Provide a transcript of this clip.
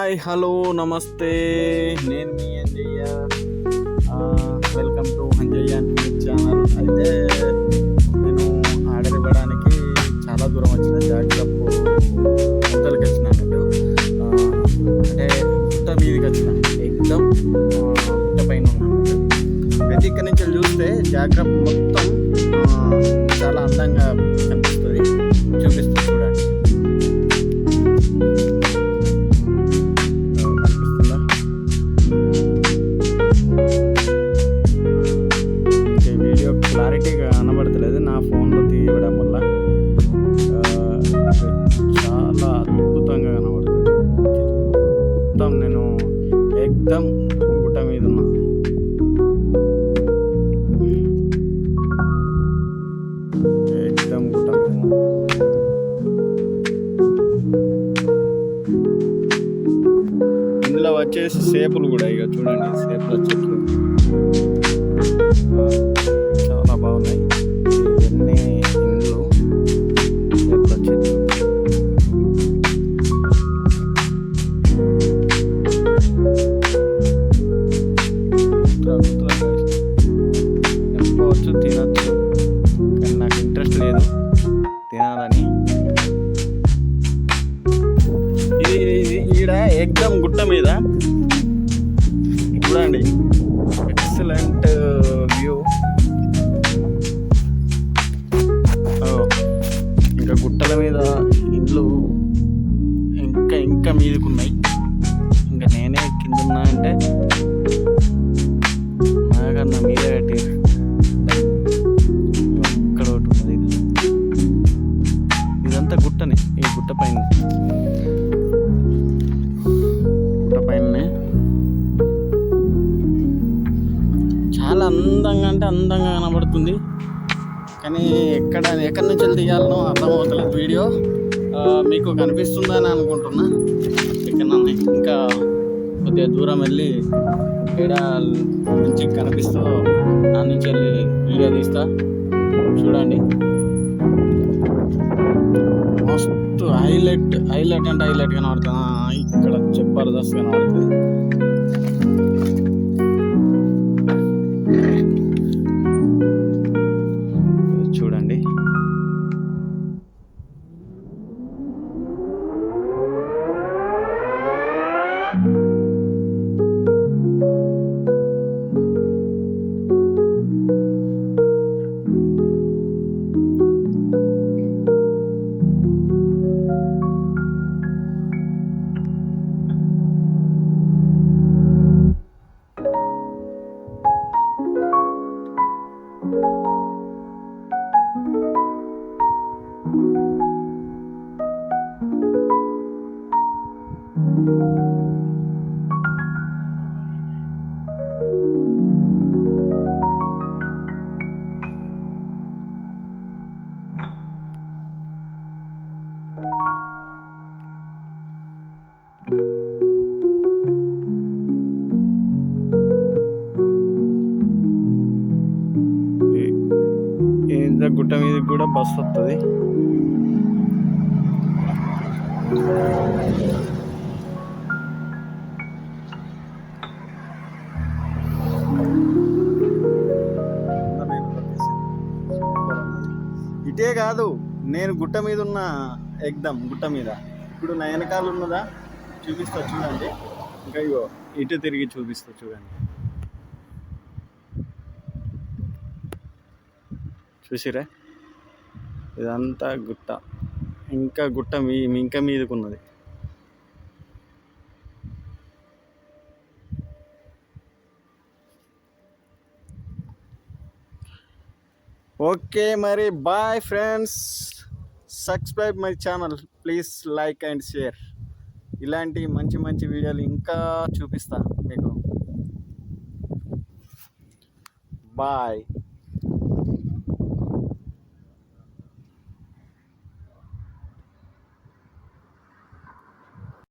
Hi hello నమస్తే, నేను మీ Anjaiah. Welcome to Anjaiah channel. అయితే నేను ఆర్డర్ ఇవ్వడానికి చాలా దూరం వచ్చిన జాగ్రత్త మొదలకి వచ్చిన అన్నట్టు. అంటే గుట్ట మీదకి వచ్చిన ఎగ్దమ్ గుట్ట పైన ఉన్నట్టు. అయితే ఇక్కడ నుంచి చూస్తే జాగ్రత్త మొత్తం చాలా అందంగా కనిపిస్తుంది. చూపిస్తుంది చూడండి. క్లారిటీగా కనబడతలేదు నా ఫోన్లో తీయడం వల్ల. చాలా అద్భుతంగా కనబడుతుంది. మొత్తం నేను ఎగ్దమ్ గుట్ట మీద ఉన్నా. ఎగ్దమ్ గుట్ట మీద ఉన్నా. ఇందులో వచ్చేసి సేపులు కూడా ఇక చూడండి, సేపుల చెట్లు చాలా బాగున్నాయి. ఇవన్నీ ఇండ్లు, సేపుల చెట్లు. చెప్పుకోవచ్చు, తినచ్చు, కానీ నాకు ఇంట్రెస్ట్ లేదు తినాలని. ఈడ ఎగ్దమ్ గుట్ట మీద చూడండి, ఎక్సలెంట్ వ్యూ. ఇంకా గుట్టల మీద ఇండ్లు ఇంకా మీదకున్నాయి. ఇంకా నేనే కింద ఉన్నా అంటే నాకన్నా మీదే కట్టి ఇక్కడ ఒకటి ఉన్నది. ఇదంతా గుట్టనే, ఈ గుట్ట పైన చాలా అందంగా అంటే అందంగా కనబడుతుంది. కానీ ఎక్కడి నుంచి తీయాలనో అర్థమవుతలేదు. వీడియో మీకు కనిపిస్తుందని అనుకుంటున్నా. ఇక్కడ ఇంకా కొద్దిగా దూరం వెళ్ళి ఎక్కడ నుంచి కనిపిస్తూ నా నుంచి వెళ్ళి వీడియో తీస్తా. చూడండి, మస్తు హైలైట్ అంటే హైలైట్ కనబడుతుంది. ఇక్కడ జబర్దస్త్ కనబడుతుంది. చూడండి, గుట్ట మీద కూడా బస్సు వస్తుంది. ఇటే కాదు, నేను గుట్ట మీద ఉన్న ఎగ్దమ్ గుట్ట మీద. ఇప్పుడు నా వెనకాల ఉన్నదా చూపిస్తా చూడండి. ఇంకా ఇగో ఇటు తిరిగి చూపిస్తా చూడండి. చూసిరా, ఇదంతా గుట్ట. ఇంకా గుట్ట ఇంకా మీదకున్నది. ఓకే మరి, bye friends. Subscribe my channel, please like and share. ఇలాంటి మంచి మంచి వీడియోలు ఇంకా చూపిస్తా మీకు. బాయ్.